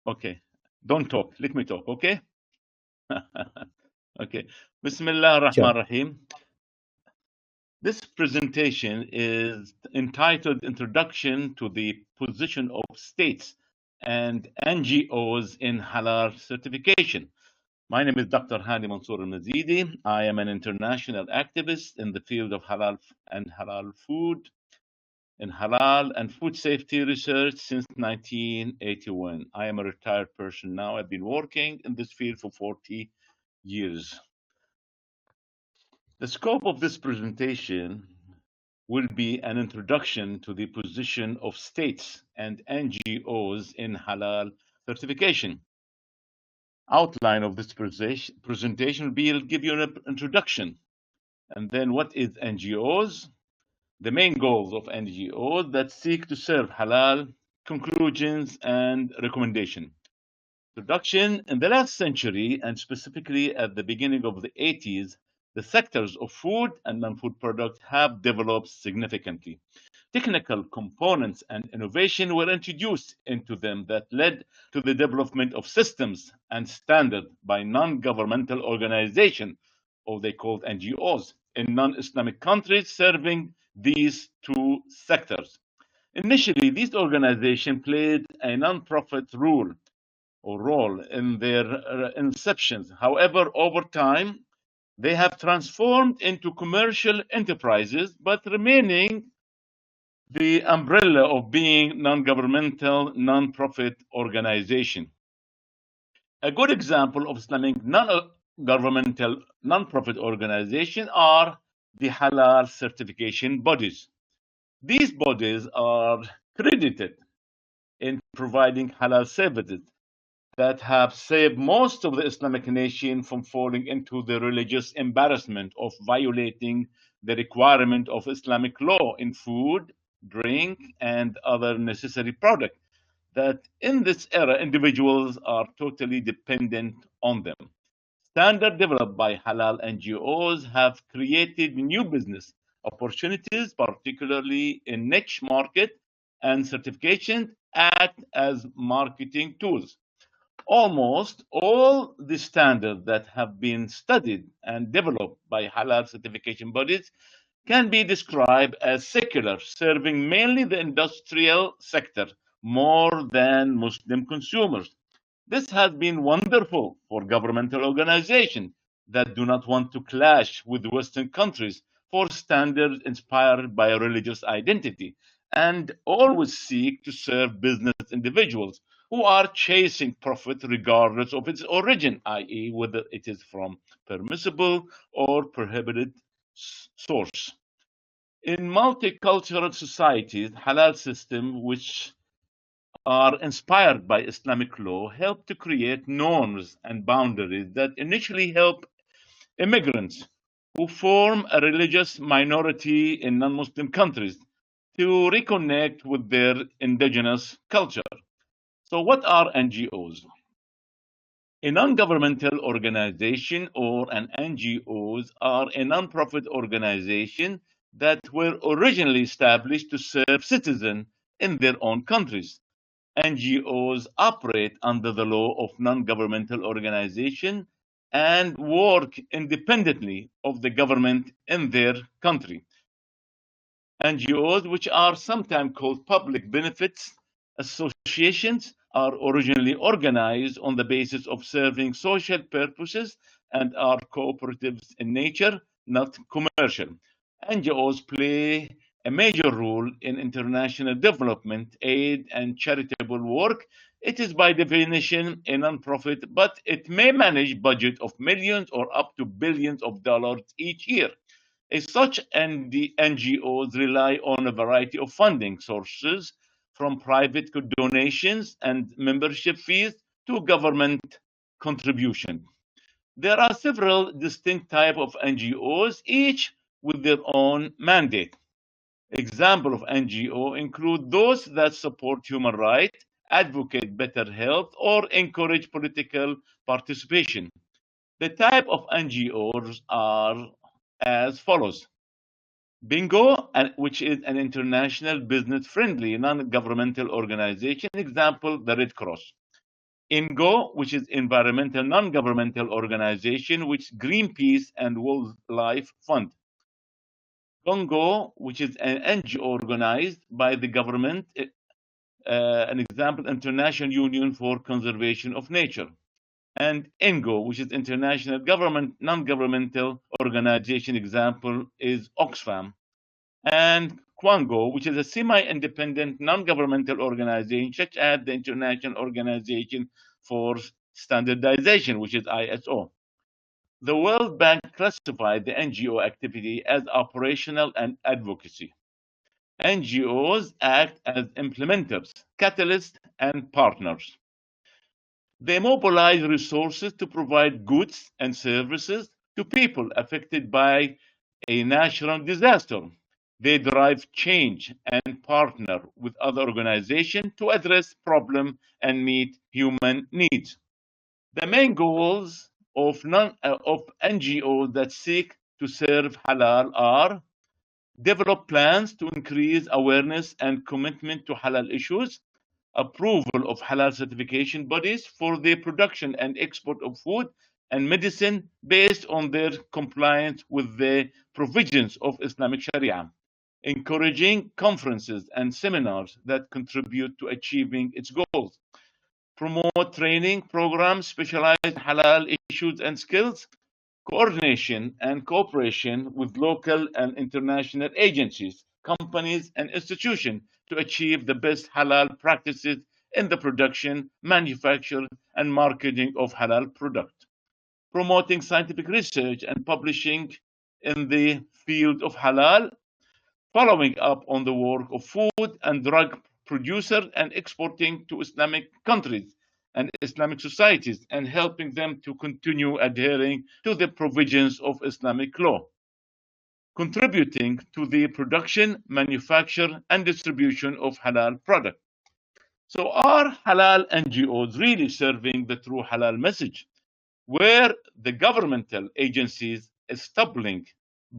Okay. Don't talk. Let me talk. Okay. Okay. Bismillah ar-Rahman Sure. ar-Rahim. This presentation is entitled Introduction to the Position of States and NGOs in Halal Certification. My name is Dr. Hani Mansour Al-Mazeedi. I am an international activist in the field of halal and halal food in halal and food safety research since 1981. I am a retired person now. I've been working in this field for 40 years. The scope of this presentation will be an introduction to the position of states and NGOs in halal certification. Outline of this presentation will be, I'll give you an introduction. And then what is NGOs? The main goals of NGOs that seek to serve halal, conclusions, and recommendation. Introduction. In the last century, and specifically at the beginning of the 80s, the sectors of food and non-food products have developed significantly. Technical components and innovation were introduced into them that led to the development of systems and standards by non-governmental organizations, or they called NGOs, in non-Islamic countries serving these two sectors. Initially, these organizations played a non-profit role in their inceptions. However, over time, they have transformed into commercial enterprises, but remaining the umbrella of being non-governmental, non-profit organization. A good example of Islamic non-governmental, non-profit organization are the halal certification bodies. These bodies are credited in providing halal services that have saved most of the Islamic nation from falling into the religious embarrassment of violating the requirement of Islamic law in food, drink, and other necessary products. That in this era, individuals are totally dependent on them. Standards developed by halal NGOs have created new business opportunities, particularly in niche market, and certifications act as marketing tools. Almost all the standards that have been studied and developed by halal certification bodies can be described as secular, serving mainly the industrial sector more than Muslim consumers. This has been wonderful for governmental organizations that do not want to clash with Western countries for standards inspired by a religious identity and always seek to serve business individuals who are chasing profit regardless of its origin, i.e., whether it is from permissible or prohibited source. In multicultural societies, halal systems which are inspired by Islamic law help to create norms and boundaries that initially help immigrants who form a religious minority in non Muslim countries to reconnect with their indigenous culture. So, what are NGOs? A non governmental organization or an NGOs are a non-profit organization that were originally established to serve citizens in their own countries. NGOs operate under the law of non-governmental organization and work independently of the government in their country. NGOs, which are sometimes called public benefits associations, are originally organized on the basis of serving social purposes and are cooperatives in nature, not commercial. NGOs play a major role in international development, aid, and charitable work. It is by definition a nonprofit, but it may manage budget of millions or up to billions of dollars each year. As such, NGOs rely on a variety of funding sources, from private donations and membership fees to government contribution. There are several distinct types of NGOs, each with their own mandate. Examples of NGO include those that support human rights, advocate better health, or encourage political participation. The type of NGOs are as follows. Bingo, which is an international business friendly non governmental organization, example, the Red Cross. INGO, which is environmental non-governmental organization, which is Greenpeace and Wildlife Fund. Congo, which is an NGO organized by the government, an example, International Union for Conservation of Nature. And INGO, which is International Government Non-Governmental Organization, example is Oxfam. And Quango, which is a semi-independent non-governmental organization, such as the International Organization for Standardization, which is ISO. The World Bank classified the NGO activity as operational and advocacy. NGOs act as implementers, catalysts, and partners. They mobilize resources to provide goods and services to people affected by a natural disaster. They drive change and partner with other organizations to address problems and meet human needs. The main goals of NGOs that seek to serve halal are develop plans to increase awareness and commitment to halal issues, approval of halal certification bodies for the production and export of food and medicine based on their compliance with the provisions of Islamic Sharia, encouraging conferences and seminars that contribute to achieving its goals, promote training programs specialized in halal issues and skills, coordination and cooperation with local and international agencies, companies, and institutions to achieve the best halal practices in the production, manufacture, and marketing of halal products. Promoting scientific research and publishing in the field of halal, following up on the work of food and drug producers and exporting to Islamic countries and Islamic societies and helping them to continue adhering to the provisions of Islamic law, contributing to the production, manufacture, and distribution of halal products. So, are halal NGOs really serving the true halal message? Where the governmental agencies a stumbling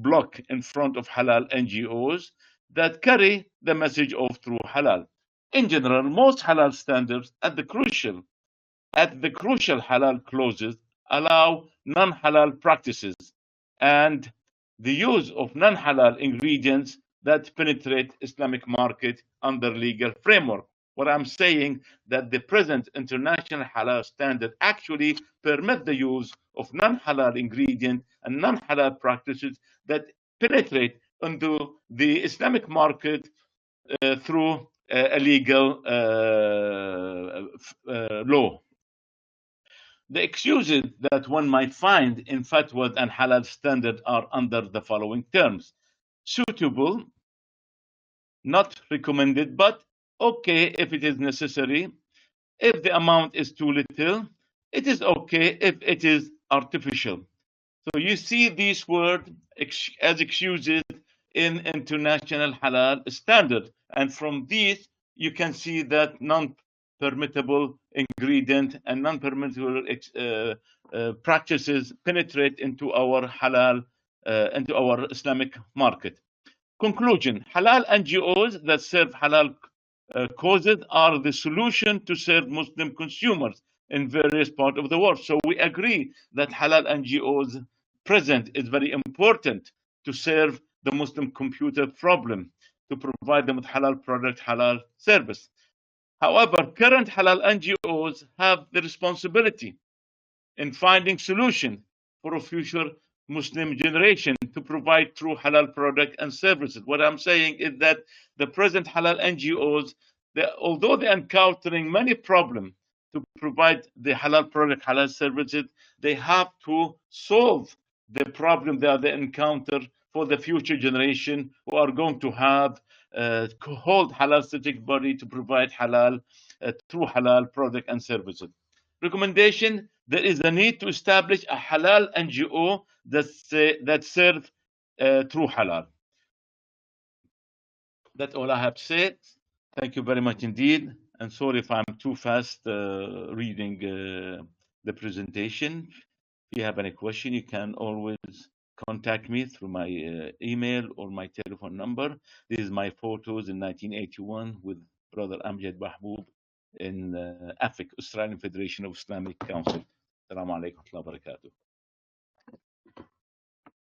block in front of halal NGOs that carry the message of true halal? In general, most halal standards at the crucial halal clauses allow non-halal practices and the use of non-halal ingredients that penetrate Islamic market under legal framework. What I'm saying that the present international halal standard actually permit the use of non-halal ingredient and non-halal practices that penetrate into the Islamic market through a legal law. The excuses that one might find in fatwas and halal standard are under the following terms: suitable, not recommended, but okay if it is necessary. If the amount is too little, it is okay if it is artificial. So you see these words as excuses in international halal standard. And from these, you can see that non-permittable ingredient and non-permittable practices penetrate into our halal, into our Islamic market. Conclusion: halal NGOs that serve halal causes are the solution to serve Muslim consumers in various parts of the world. So we agree that halal NGOs present is very important to serve the Muslim computer problem, to provide them with halal product, halal service. However, current halal NGOs have the responsibility in finding solution for a future Muslim generation to provide true halal product and services. What I'm saying is that the present halal NGOs, although they're encountering many problems to provide the halal product, halal services, they have to solve the problem that they encounter for the future generation who are going to have hold halal certificate body to provide halal, true halal product and services. Recommendation: there is a need to establish a halal NGO that serve true halal. That's all I have to say. Thank you very much indeed. And sorry if I'm too fast reading the presentation. If you have any question, you can always contact me through my email or my telephone number. This is my photos in 1981 with Brother Amjad Mahbub in AFIC, Australian Federation of Islamic Council. Assalamu alaikum wa rahmatullahi wa barakatuh.